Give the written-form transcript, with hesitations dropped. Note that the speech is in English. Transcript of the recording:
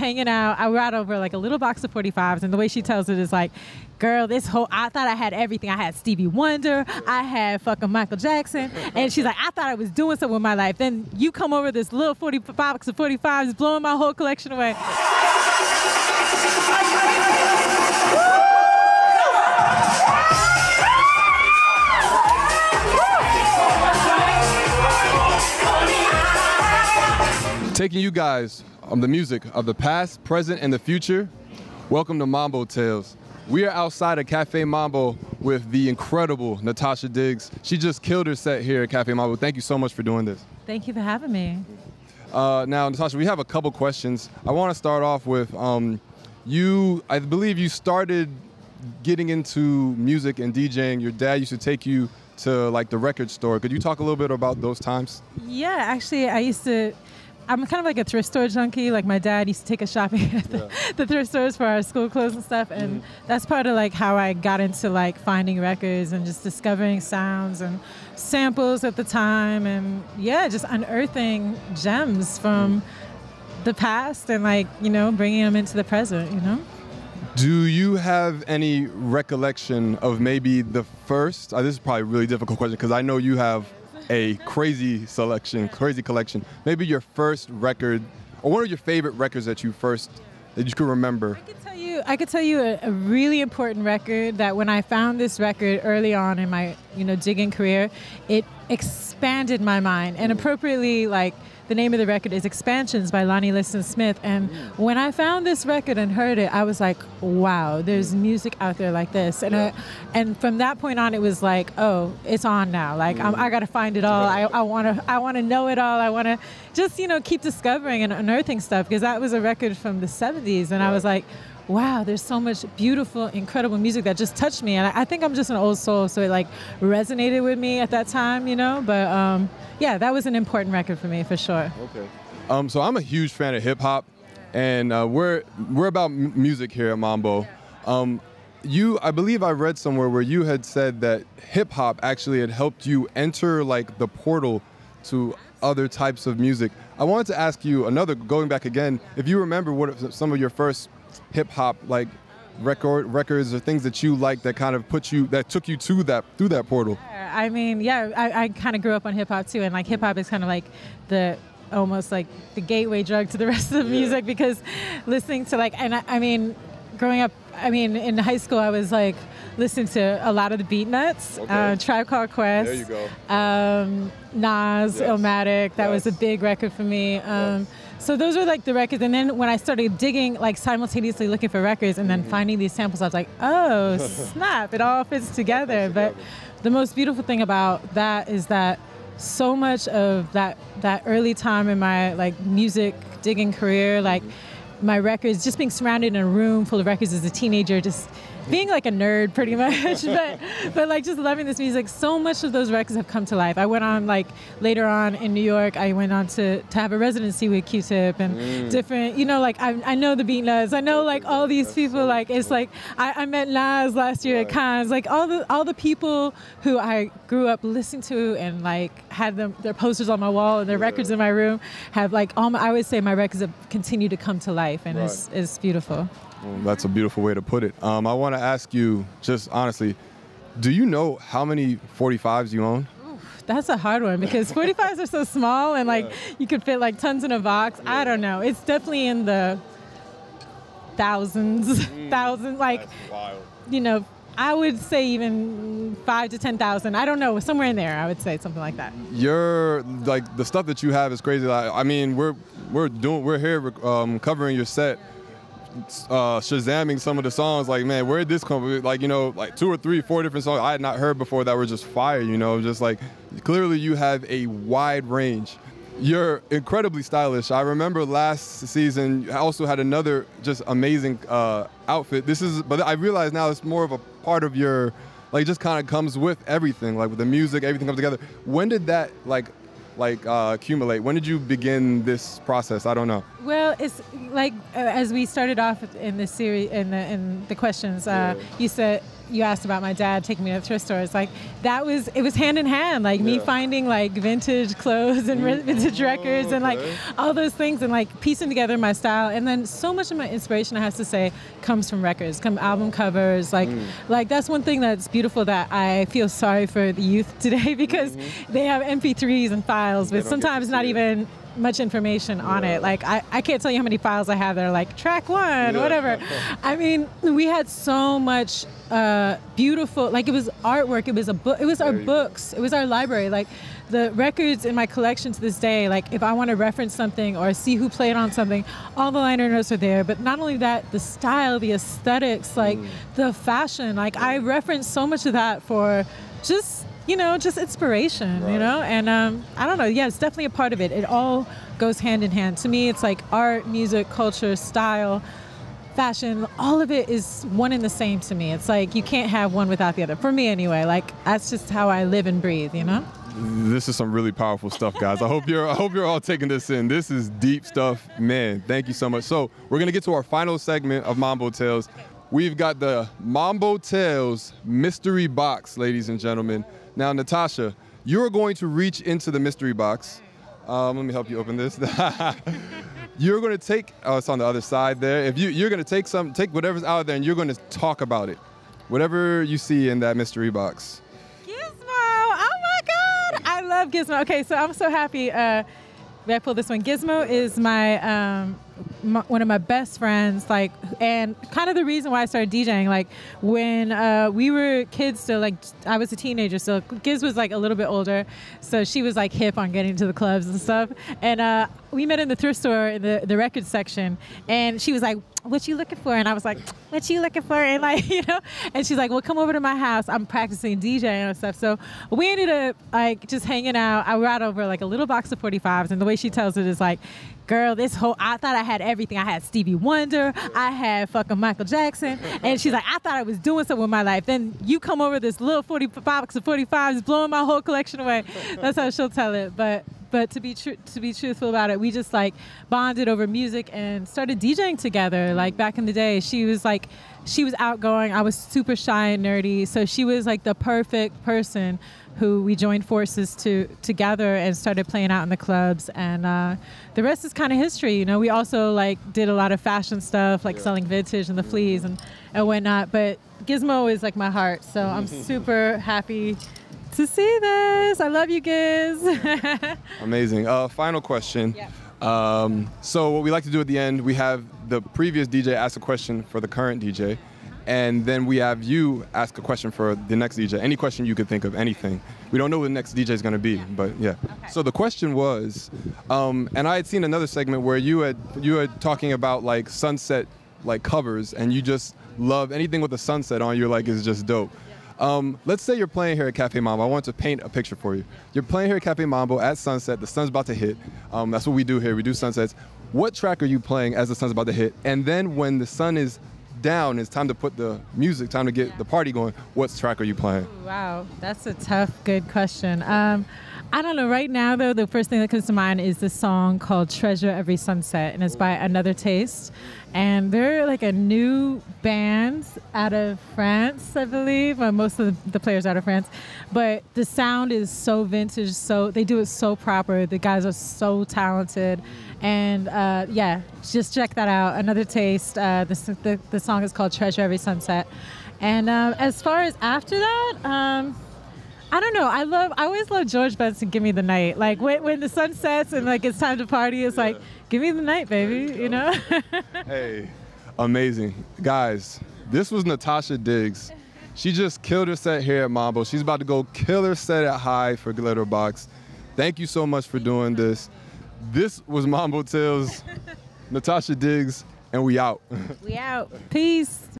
hanging out. I brought over like a little box of 45s, and the way she tells it is like, girl, I thought I had everything. I had Stevie Wonder. I had fucking Michael Jackson. And she's like, I thought I was doing something with my life. Then you come over this little 45 box of 45s, blowing my whole collection away. Taking you guys on the music of the past, present, and the future. Welcome to Mambo Tales. We are outside of Café Mambo with the incredible Natasha DIGGS. She just killed her set here at Café Mambo. Thank you so much for doing this. Thank you for having me. Now, Natasha, we have a couple questions. I want to start off with I believe you started getting into music and DJing. Your dad used to take you to like the record store. Could you talk a little bit about those times? Yeah, actually, I'm kind of like a thrift store junkie. Like my dad used to take us shopping at the thrift stores for our school clothes and stuff. And that's part of like how I got into like finding records and just discovering sounds and samples at the time. And yeah, just unearthing gems from the past and like, you know, bringing them into the present, you know? Do you have any recollection of maybe the first, this is probably a really difficult question because I know you have a crazy collection. Maybe your first record, or one of your favorite records that you could remember. I could tell you a really important record that when I found this record early on in my, digging career, it expanded my mind. And appropriately, like, the name of the record is Expansions by Lonnie Liston Smith. And when I found this record and heard it, I was like, wow, there's music out there like this. And and from that point on, it was like, oh, it's on now. Like, I got to find it all. I want to know it all. I want to just, keep discovering and unearthing stuff, because that was a record from the 70s. And I was like, wow, there's so much beautiful, incredible music that just touched me. And I think I'm just an old soul, so it like resonated with me at that time, But yeah, that was an important record for me, for sure. Okay. So I'm a huge fan of hip hop, and we're about music here at Mambo. I believe I read somewhere where you had said that hip hop actually had helped you enter like the portal to other types of music. I wanted to ask you going back again, if you remember what some of your first hip hop like records or things that you liked that kind of took you through that portal. I mean, yeah, I kind of grew up on hip hop too, and like hip hop is kind of like almost like the gateway drug to the rest of the music, because listening to like, and I mean, growing up, in high school I was like listening to a lot of the Beat Nuts, Tribe Called Quest. There you go. Nas, Illmatic, that was a big record for me. So those were like the records, and then when I started digging, like simultaneously looking for records and then finding these samples, I was like, oh, snap, it all fits together. But the most beautiful thing about that is that so much of that early time in my like music digging career, like my records, just being surrounded in a room full of records as a teenager, just being like a nerd pretty much, but like just loving this music. So much of those records have come to life. I went on like later on in New York, I went on to have a residency with Q-Tip and different, like I know the Beat Nuts. I know like all these people, like it's like I met Nas last year at Cannes, like all the people who I grew up listening to and like had their posters on my wall and their records in my room have like I would say my records have continued to come to life, and it's beautiful. Well, that's a beautiful way to put it. I want to ask you, just honestly, do you know how many 45s you own? Oof, that's a hard one, because 45s are so small and like you could fit like tons in a box. I don't know. It's definitely in the thousands, like, I would say even 5 to 10,000. I don't know, somewhere in there. I would say something like that. You're like the stuff that you have is crazy. Like, I mean, we're here covering your set. Shazamming some of the songs, like, man, where did this come from? Like, like 2 or 3, 4 different songs I had not heard before that were just fire, just like, clearly you have a wide range. You're incredibly stylish. I remember last season, I also had another just amazing outfit. But I realize now it's more of a part of your, like, just kind of comes with everything, like with the music, everything comes together. When did that, accumulate? When did you begin this process? I don't know. Well, it's like as we started off in this series, in the questions, you said you asked about my dad taking me to the thrift store. It's like it was hand in hand, like me finding like vintage clothes and vintage records and like all those things and like piecing together my style. And then so much of my inspiration, I have to say, comes from records, album covers. Like that's one thing that's beautiful that I feel sorry for the youth today because they have MP3s and files, but sometimes not even much information on it. Like I can't tell you how many files I have that are like track one, whatever. I mean, we had so much beautiful, like it was artwork, it was a book, it was our books, it was our library. Like the records in my collection to this day, like if I want to reference something or see who played on something, all the liner notes are there. But not only that, the style, the aesthetics, like the fashion, like I reference so much of that for just, you know, just inspiration, you know? And I don't know, yeah, it's definitely a part of it. It all goes hand in hand. To me, it's like art, music, culture, style, fashion, all of it is one and the same to me. It's like you can't have one without the other. For me anyway, like that's just how I live and breathe, you know? This is some really powerful stuff, guys. I hope you're all taking this in. This is deep stuff, man. Thank you so much. So we're gonna get to our final segment of Mambo Tales. We've got the Mambo Tales mystery box, ladies and gentlemen. Now, Natasha, you're going to reach into the mystery box. Let me help you open this. You're going to take, oh, it's on the other side there. If you're going to take whatever's out there and you're going to talk about it. Whatever you see in that mystery box. Gizmo, oh my God. I love Gizmo. Okay, so I'm so happy. I pulled this one. Gizmo is my one of my best friends, like, and kind of the reason why I started DJing. Like when we were kids still, like I was a teenager, so Giz was like a little bit older, so she was like hip on getting to the clubs and stuff. And we met in the thrift store in the record section, and she was like, "What you looking for?" And I was like, "What you looking for?" And like, you know, and she's like, "Well, come over to my house. I'm practicing DJing and stuff." So we ended up like just hanging out. I brought over like a little box of 45s, and the way she tells it is like, "Girl, I thought I had everything. I had Stevie Wonder, I had fucking Michael Jackson." And she's like, "I thought I was doing something with my life. Then you come over this little 45 box of 45s, blowing my whole collection away." That's how she'll tell it. But to be truthful about it, we just like bonded over music and started DJing together. Like back in the day, she was outgoing. I was super shy and nerdy. So she was like the perfect person who we joined forces together and started playing out in the clubs. And the rest is kind of history. You know, we also like did a lot of fashion stuff, like selling vintage and the fleas and whatnot. But Gizmo is like my heart. So I'm super happy to see this. I love you, Giz. Amazing. Final question. So what we like to do at the end, we have the previous DJ ask a question for the current DJ, and then we have you ask a question for the next DJ. Any question you could think of, anything. We don't know what the next DJ is going to be, but yeah. Okay. So the question was, and I had seen another segment where you had talking about like sunset like covers, and you just love anything with a sunset on. You're like, is just dope. Let's say you're playing here at Café Mambo. I want to paint a picture for you. You're playing here at Café Mambo at sunset. The sun's about to hit. That's what we do here. We do sunsets. What track are you playing as the sun's about to hit? And then when the sun is down, it's time to put the music, time to get the party going. What track are you playing? Wow, that's a tough, good question. I don't know. Right now, though, the first thing that comes to mind is this song called Treasure Every Sunset, and it's by Another Taste. And they're like a new band out of France, I believe. Most of the players out of France. But the sound is so vintage, so they do it so proper. The guys are so talented. And yeah, just check that out. Another Taste. The song is called Treasure Every Sunset. And as far as after that, I don't know. I always love George Benson, Give Me the Night. Like when the sun sets and like it's time to party, it's like, give me the night, baby, you know? Hey, amazing. Guys, this was Natasha Diggs. She just killed her set here at Mambo. She's about to go kill her set at High for Glitterbox. Thank you so much for doing this. This was Mambo Tales, Natasha Diggs, and we out. We out. Peace.